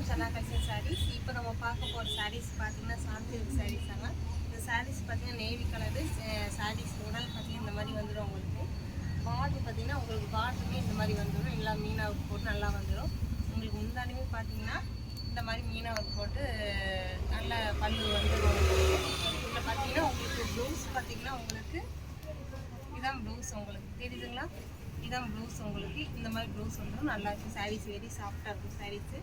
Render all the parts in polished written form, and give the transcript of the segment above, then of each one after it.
வணக்கம் சனா கலெக்ஷன் சாரீஸ். இப்போ நம்ம பார்க்க போகிற சாரீஸ் பார்த்தீங்கன்னா சாந்திருக்கு சாரீஸ் தாங்க. இந்த சாரீஸ் பார்த்தீங்கன்னா நேவி கலரு சாரீஸ் உடல் பார்த்தீங்கன்னா இந்த மாதிரி வந்துடும். உங்களுக்கு பார்டர் பார்த்தீங்கன்னா உங்களுக்கு பார்டருமே இந்த மாதிரி வந்துடும். எல்லாம் மீனா ஒர்க் போட்டு நல்லா வந்துடும். உங்களுக்கு முந்தானியுமே பார்த்தீங்கன்னா இந்த மாதிரி மீனா ஒர்க் போட்டு நல்ல பல்லு வந்துடும். இதில் பார்த்தீங்கன்னா உங்களுக்கு ப்ளவுஸ் பார்த்தீங்கன்னா உங்களுக்கு இதான் ப்ளவுஸ் உங்களுக்கு தெரியுதுங்களா? இதான் ப்ளவுஸ் உங்களுக்கு இந்த மாதிரி ப்ளவுஸ் வந்துடும். நல்லாயிருக்கும் சாரீஸ், வெரி சாஃப்டாக இருக்கும் சாரீஸு,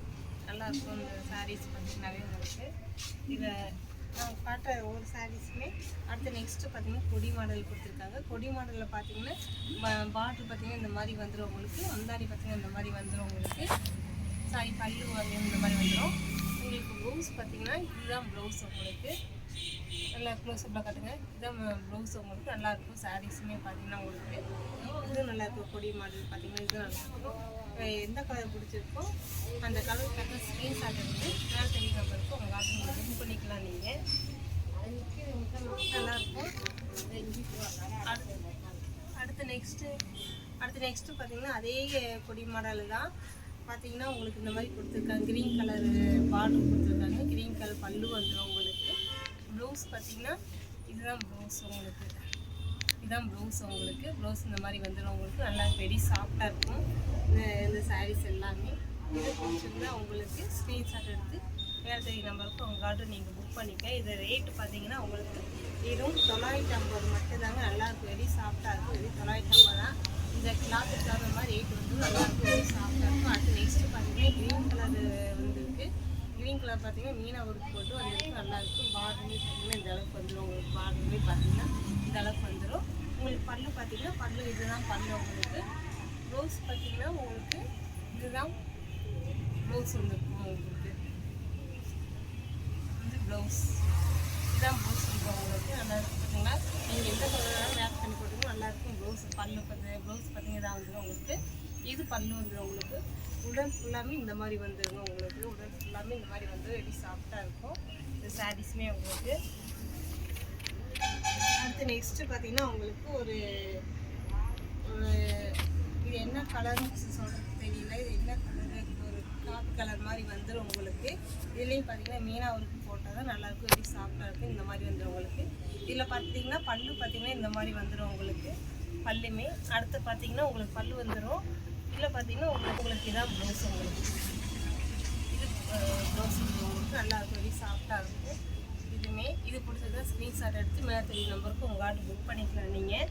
நல்லாயிருக்கும். இந்த சாரீஸ் பார்த்தீங்கன்னாவே உங்களுக்கு இதை நான் காட்டுற ஒவ்வொரு சாரீஸுமே அடுத்து நெக்ஸ்ட்டு பார்த்தீங்கன்னா கொடி மாடல் கொடுத்துருக்காங்க. கொடி மாடலில் பார்த்தீங்கன்னா பார்டர் பார்த்தீங்கன்னா இந்த மாதிரி வந்துடும் உங்களுக்கு. முந்தாடி பார்த்தீங்கன்னா இந்த மாதிரி வந்துடும் உங்களுக்கு. சாரி பல்லு இந்த மாதிரி வந்துடும் உங்களுக்கு. ப்ளவுஸ் பார்த்தீங்கன்னா இதுதான் ப்ளவுஸ் உங்களுக்கு. நல்லா க்ளோஸ்அப்பில் காட்டுங்க. இதுதான் ப்ளவுஸ் உங்களுக்கு நல்லாயிருக்கும். சாரீஸுமே பார்த்தீங்கன்னா உங்களுக்கு இதுவும் நல்லாயிருக்கும். கொடி மாடல் பார்த்தீங்கன்னா இதுவும் நல்லாயிருக்கும். எந்த கலர் பிடிச்சிருக்கோ அந்த கலர் கரெக்டாக ஸ்க்ரீன்ஷாட் எடுத்து மேலே தெரிய நம்பருக்கு உங்கள் ஆர்டர் புக் பண்ணிக்கலாம். நீங்கள் நல்லாயிருக்கும். அடுத்து நெக்ஸ்ட்டு பார்த்தீங்கன்னா அதே கொடி மாடல் தான் பார்த்தீங்கன்னா உங்களுக்கு இந்த மாதிரி கொடுத்துருக்காங்க. க்ரீன் கலரு பார்டர் கொடுத்துருக்காங்க. க்ரீன் கலர் பல்லு வந்துடும் உங்களுக்கு. ப்ளவுஸ் பார்த்தீங்கன்னா இதுதான் ப்ளவுஸ் உங்களுக்கு. இதுதான் ப்ளவுஸ் உங்களுக்கு. ப்ளவுஸ் இந்த மாதிரி வந்துடும் உங்களுக்கு. நல்லா வெரி சாஃப்டாக இருக்கும் இந்த சாரீஸ் எல்லாமே. இது பிடிச்சிருந்தா உங்களுக்கு ஸ்க்ரீன்ஷாட் எடுத்து வேறு தெரிய நம்பருக்கு உங்கள் ஆர்டர் நீங்கள் புக் பண்ணிக்க. இது ரேட்டு பார்த்தீங்கன்னா உங்களுக்கு வெறும் 950 மட்டும்தாங்க. நல்லாயிருக்கும். வெரி சாஃப்டாக இருக்கும். வெரி 950 தான். இந்த கிளாத்துக்கு தகுந்த மாதிரி ரேட் வந்து நல்லாயிருக்கும். வெரி சாஃப்டாக இருக்கும். அடுத்து நெக்ஸ்ட்டு பார்த்தீங்கன்னா க்ரீன் கலர் வந்துருக்கு. க்ரீன் கலர் பார்த்தீங்கன்னா மீனா ஒர்க் போட்டு வந்துருக்கு. நல்லாயிருக்கும். பார்டருமே பார்த்தீங்கன்னா இந்த அளவுக்கு வந்துடும் உங்களுக்கு. பார்டருமே பார்த்தீங்கன்னா இந்த அளவுக்கு வந்துடும் உங்களுக்கு. பல்லு பார்த்தீங்கன்னா பல்லு இதுதான் பல்லு உங்களுக்கு. ப்ளவுஸ் பார்த்தீங்கன்னா உங்களுக்கு இதுதான் ப்ளவுஸ் வந்துருக்கும் உங்களுக்கு. இது ப்ளவுஸ் இதுதான் ப்ளவுஸ் இருக்கும் உங்களுக்கு. நல்லாயிருக்கும் பார்த்தீங்கன்னா நீங்கள் எந்த கலராக மேட்ச் பண்ணி போட்டிங்கன்னா நல்லாயிருக்கும். ப்ளவுஸ் பல்லு ப்ளவுஸ் பார்த்தீங்கன்னா இதாக வந்துடும் உங்களுக்கு. இது பல்லு வந்துடும் உங்களுக்கு. உடல் ஃபுல்லாமே இந்த மாதிரி வந்துடுங்க உங்களுக்கு. உடல் ஃபுல்லாமே இந்த மாதிரி வந்து வெரி சாஃப்டாக இருக்கும் இந்த சாரீஸுமே உங்களுக்கு. அடுத்து நெக்ஸ்ட்டு பார்த்தீங்கன்னா உங்களுக்கு ஒரு இது என்ன கலர்னு சொல்கிறது தெரியல. இது என்ன கலரு? ஒரு காப்பி கலர் மாதிரி வந்துடும் உங்களுக்கு. இதுலேயும் பார்த்தீங்கன்னா மீனா ஒர்க்கு போட்டால் தான் நல்லாயிருக்கும். வெரி சாஃப்டாக இருக்கும். இந்த மாதிரி வந்துடும் உங்களுக்கு. இதில் பார்த்தீங்கன்னா பல்லு பார்த்தீங்கன்னா இந்த மாதிரி வந்துடும் உங்களுக்கு. பல்லுமே அடுத்து பார்த்தீங்கன்னா உங்களுக்கு பல்லு வந்துடும். இதில் பார்த்தீங்கன்னா உங்களுக்கு இதான் ப்ளவுஸ் உங்களுக்கு. இது ப்ளவுஸ் உங்களுக்கு நல்லாயிருக்கும். வெரி சாஃப்டாக இருக்கும். இதுவுமே இது பிடிச்சதா ஸ்க்ரீன்ஷாட் எடுத்து மேலே தெரிய நம்பருக்கு உங்கள் ஆர்டர் புக் பண்ணிக்கலாம் நீங்கள்.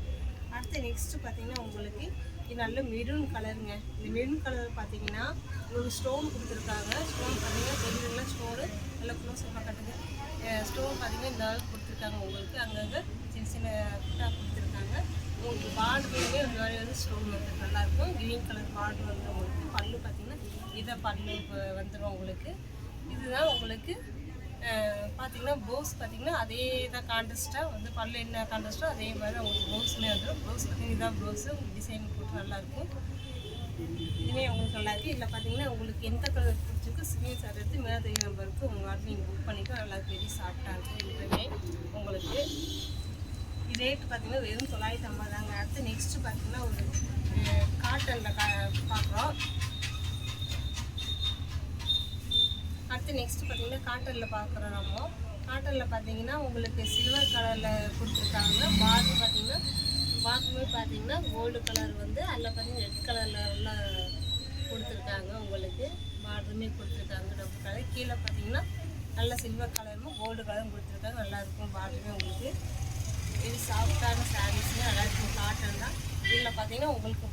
அடுத்து நெக்ஸ்ட்டு பார்த்தீங்கன்னா உங்களுக்கு இது நல்ல மெரூன் கலருங்க. இந்த மெரூன் கலர் பார்த்தீங்கன்னா உங்களுக்கு ஸ்டோன் கொடுத்துருக்காங்க. ஸ்டோன் பார்த்தீங்கன்னா தெரியுதுங்களா? ஸ்டோனு நல்லா க்ளோஸாக கட்டுங்க. ஸ்டோன் பார்த்தீங்கன்னா இந்த அளவுக்கு கொடுத்துருக்காங்க உங்களுக்கு. அங்கங்கே சின்ன சின்ன குட்டாக கொடுத்துருக்காங்க உங்களுக்கு. பார்டருமே இந்த மாதிரி வந்து ஸ்டோன் வந்து நல்லாயிருக்கும். க்ரீன் கலர் பார்டர் வந்து உங்களுக்கு. பல்லு பார்த்தீங்கன்னா இதை பல்லு வந்துடும் உங்களுக்கு. இதுதான் உங்களுக்கு பார்த்தீங்கன்னா ப்ளவுஸ் பார்த்தீங்கன்னா அதே தான் கான்ட்ராஸ்ட்டாக வந்து பல்லு என்ன கான்ட்ராஸ்ட்டோ அதே மாதிரி உங்களுக்கு ப்ளவுஸுமே வந்துடும். ப்ளவுஸ் பார்த்தீங்கன்னா இதுதான் ப்ளவுஸு உங்களுக்கு. டிசைன் போட்டு நல்லாயிருக்கும். இதுவே உங்களுக்கு நல்லாயிருக்கு. இதில் பார்த்தீங்கன்னா உங்களுக்கு எந்த கலர் பிடிச்சிருக்கு ஸ்க்ரீன்ஷாட் எடுத்து மேலே தெரிய நம்பருக்கு உங்கள் ஆர்டர் நீங்கள் புக் பண்ணிக்கலாம். நல்லா வெரி சாஃப்டாக இருக்கும். இதுவுமே உங்களுக்கு ரேட்டு பார்த்தீங்கன்னா வெறும் 950 தாங்க. அடுத்து நெக்ஸ்ட்டு பார்த்தீங்கன்னா ஒரு காட்டனில் பார்க்குறோம். அடுத்து நெக்ஸ்ட்டு பார்த்தீங்கன்னா காட்டனில் பார்க்குறோம். நம்ம காட்டனில் பார்த்தீங்கன்னா உங்களுக்கு சில்வர் கலரில் கொடுத்துருக்காங்க. பார்டர் பார்த்தீங்கன்னா பார்டருமே பார்த்தீங்கன்னா கோல்டு கலர் வந்து அதில் பார்த்தீங்கன்னா ரெட் கலரில் எல்லாம் கொடுத்துருக்காங்க உங்களுக்கு. பார்டருமே கொடுத்துருக்காங்க டபுள் கலர். கீழே பார்த்தீங்கன்னா நல்ல சில்வர் கலரும் கோல்டு கலரும் கொடுத்துருக்காங்க. நல்லாயிருக்கும் பார்டருமே உங்களுக்கு. இது சாஃப்டான சாரீஸுமே நல்லாயிருக்கும். காட்டன் தான். இதில் பார்த்தீங்கன்னா உங்களுக்கு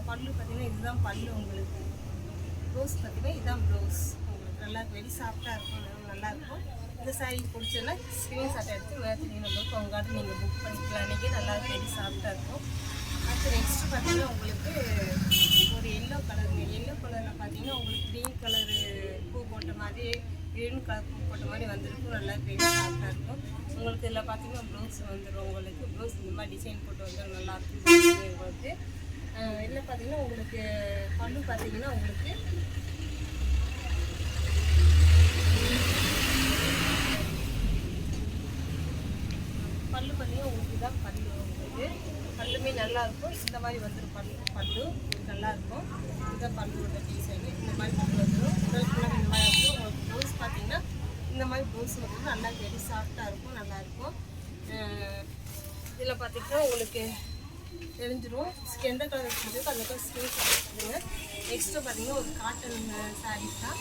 பல்லு பார்த்தீங்கன்னா இதுதான் பல்லு உங்களுக்கு. ப்ளவுஸ் பார்த்தீங்கன்னா இதுதான் ப்ளவுஸ் உங்களுக்கு. நல்லா வெரி சாஃப்டாக இருக்கும். நல்லாயிருக்கும். இந்த சாரீ பிடிச்சதுன்னா ஸ்க்ரீன்ஷாட் எடுத்து வேறு நம்பருக்கு உங்கள் ஆர்டர் நீங்கள் புக் பண்ணிக்கலாம். அன்றைக்கி நல்லா வெரி சாஃப்டாக இருக்கும். அடுத்து நெக்ஸ்ட்டு பார்த்தீங்கன்னா உங்களுக்கு ஒரு எல்லோ கலருங்க. எல்லோ கலரில் பார்த்தீங்கன்னா உங்களுக்கு க்ரீன் கலரு பூ போட்ட மாதிரி க்ரீன் கலர் பூ போட்ட மாதிரி வந்துருக்கும். நல்லா வெரி சாஃப்டாக இருக்கும் உங்களுக்கு. இதில் பார்த்தீங்கன்னா ப்ளவுஸ் வந்துடும் உங்களுக்கு. ப்ளவுஸ் இந்த மாதிரி டிசைன் போட்டு வந்துடும். நல்லாயிருக்கும் உங்களுக்கு. இதில் பார்த்தீங்கன்னா உங்களுக்கு பல்லு பார்த்தீங்கன்னா உங்களுக்கு பல்லு பார்த்தீங்கன்னா உங்களுக்கு இதான் பல்லு உங்களுக்கு. பல்லுமே நல்லாயிருக்கும். இந்த மாதிரி வந்துடும் பல்லு நல்லாயிருக்கும். இதுதான் பல்லுவோட டிசைனு. இந்த மாதிரி பல்லு வந்துடும். உடல் ஃபுல்லாக இந்த மாதிரி வந்துடும் உங்களுக்கு. இந்த மாதிரி ப்ளவுஸ் வந்து நல்லா வெரி சாஃப்டாக இருக்கும், நல்லாயிருக்கும். இதில் பார்த்திங்கன்னா உங்களுக்கு தெரிஞ்சிடும் எந்த கலர் பிடிச்சிருக்கோ அந்த கலர் ஸ்கிரீன் கொடுத்துருங்க. நெக்ஸ்ட்டு பார்த்திங்கன்னா ஒரு காட்டன் சாரீஸ் தான்.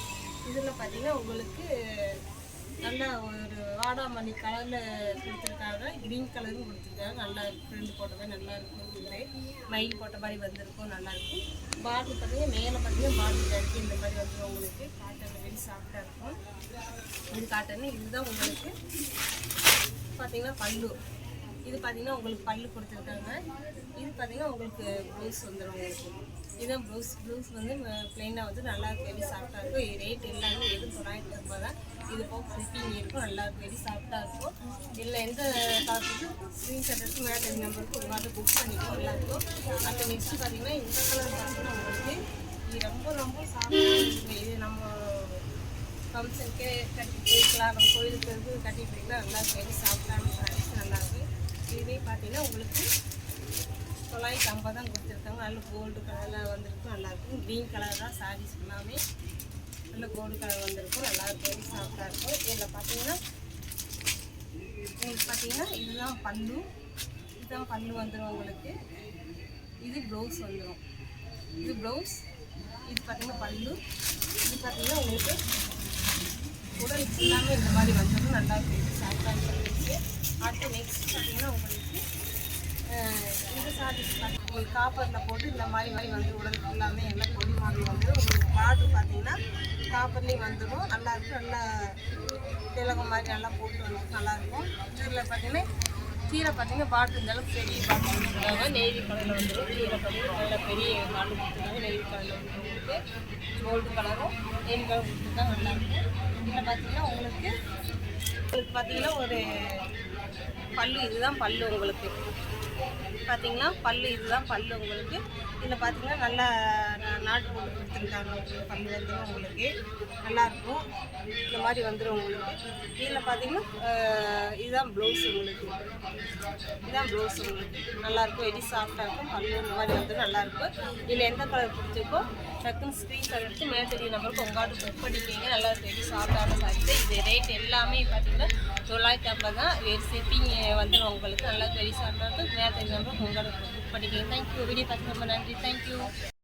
இதில் பார்த்திங்கன்னா உங்களுக்கு நல்ல ஒரு வாடாமல்லி கலரில் கொடுத்துருக்காங்க, க்ரீன் கலரும் கொடுத்துருக்காங்க. நல்லா ஃப்ரெண்டு போட்டவே நல்லாயிருக்கும். இது மயில் போட்ட மாதிரி வந்திருக்கும், நல்லாயிருக்கும். பார்டர் பார்த்திங்கன்னா மேலே பார்த்திங்கன்னா பார்டர் ஜரிகை இந்த மாதிரி வந்துடும் உங்களுக்கு. காட்டன் வெரி சாஃப்டாக இருக்கும். இது காட்டன். இதுதான் உங்களுக்கு பார்த்திங்கன்னா பல்லு. இது பார்த்திங்கன்னா உங்களுக்கு பல்லு கொடுத்துருக்காங்க. இது பார்த்திங்கன்னா உங்களுக்கு ப்ளவுஸ் வந்துடும் உங்களுக்கு. இதுதான் ப்ளவுஸ் வந்து ப்ளைனாக வந்து நல்லா வெரி சாஃப்டாக இருக்கும். இது ரேட் எல்லாமே எதுவும் 950 தான். இது போக ஃபிட்டிங் இருக்கும், நல்லா வெரி சாஃப்டாக இருக்கும். இல்லை எந்த காசுக்கு ஸ்க்ரீன்ஷாட் எடுத்து மேலே நம்பருக்கு ஒரு வாரம் புக் பண்ணிக்கலாம், நல்லாயிருக்கும். அடுத்து நெக்ஸ்ட்டு பார்த்திங்கன்னா இந்த கலர் பார்த்திங்கன்னா உங்களுக்கு இது ரொம்ப சாஃப்டாக இருக்குது. இது நம்ம ஃபங்க்ஷனுக்கே கட்டி போய்க்கலாம், நம்ம கோயிலுக்கு வந்து கட்டி போய்க்கலாம். நல்லா வெரி சாஃப்டான சாரீஸ் நல்லாயிருக்கு. இதுவே பார்த்தீங்கன்னா உங்களுக்கு 950 தான் கொடுத்துருக்காங்க. நல்ல கோல்டு கலரில் வந்திருக்கும், நல்லாயிருக்கும். க்ரீன் கலர் தான் சாரீஸ் எல்லாமே. நல்ல கோல்டு கலர் வந்திருக்கும், நல்லாயிருக்கும், வெரி சாஃப்டாக இருக்கும். இதில் பார்த்தீங்கன்னா உங்களுக்கு பார்த்தீங்கன்னா இதுதான் பல்லு. இதுதான் பல்லு வந்துடும் உங்களுக்கு. இது ப்ளவுஸ் வந்துடும். இது ப்ளவுஸ். இது பார்த்தீங்கன்னா பல்லு. இது பார்த்தீங்கன்னா உங்களுக்கு உடல் எல்லாமே இந்த மாதிரி வந்துடும், நல்லா சாஃப்டாக இருக்குது. அடுத்து நெக்ஸ்ட் பார்த்தீங்கன்னா உங்களுக்கு இந்த சாரீஸ் உங்களுக்கு காப்பரில் போட்டு இந்த மாதிரி வந்து உடல் எல்லாமே எல்லாம் கொடி மாதிரி வந்துடும். உங்களுக்கு பார்டர் பார்த்தீங்கன்னா காப்பர்லேயும் வந்துடும், நல்லாயிருக்கும். நல்லா திலகம் மாதிரி நல்லா போட்டு வந்து நல்லாயிருக்கும். இதில் பார்த்தீங்கன்னா கீரை பார்த்தீங்கன்னா பார்டர் இருந்தாலும் பெரிய பார்டர் கொடுத்துருக்காங்க, நெய்வி கலரில் வந்துடும். கீரை பார்த்தீங்கன்னா நல்ல பெரிய பார்டர் கொடுத்துருக்காங்க, நெய்வி கலரில் வந்து உங்களுக்கு கோல்டு கலரும் நெய்வி கலர் கொடுத்துருக்காங்க, நல்லாயிருக்கும். இதில் பார்த்தீங்கன்னா உங்களுக்கு பார்த்தீங்கன்னா ஒரு பல்லு. இதுதான் பல்லு உங்களுக்கு. பார்த்தீங்கன்னா பல்லு. இதுதான் பல்லு உங்களுக்கு. இதில் பார்த்தீங்கன்னா நல்லா நாட்டு போட்டு கொடுத்துருக்காங்க. உங்களுக்கு பல்லு வந்துடும் உங்களுக்கு, நல்லாயிருக்கும். இந்த மாதிரி வந்துடும் உங்களுக்கு. இதில் பார்த்தீங்கன்னா இதுதான் ப்ளவுஸ் உங்களுக்கு. இதுதான் ப்ளவுஸ் உங்களுக்கு, நல்லாயிருக்கும், வெரி சாஃப்டாக இருக்கும். பல்லு இந்த மாதிரி வந்துடும், நல்லாயிருக்கும். இதில் எந்த கலர் பிடிச்சிருக்கோ டக்குன்னு ஸ்க்ரீன்ஷாட் எடுத்து மேலே தெரிய நம்பருக்கு உங்கள்கிட்ட புக் பண்ணிக்கிங்க. நல்லா வெரி சாஃப்டான சாரீஸ். இது ரேட் எல்லாமே பார்த்தீங்கன்னா 950 தான். வெரி ஷிப்பிங் வந்துடும் உங்களுக்கு. நல்லா வெரி சாஃப்டாக இருக்கும். மேலே தெரிய நம்பருக்கு உங்கள்கிட்ட புக் பண்ணிக்கிங்க. தேங்க்யூ. வீடியோ பார்த்து ரொம்ப நன்றி. தேங்க்யூ.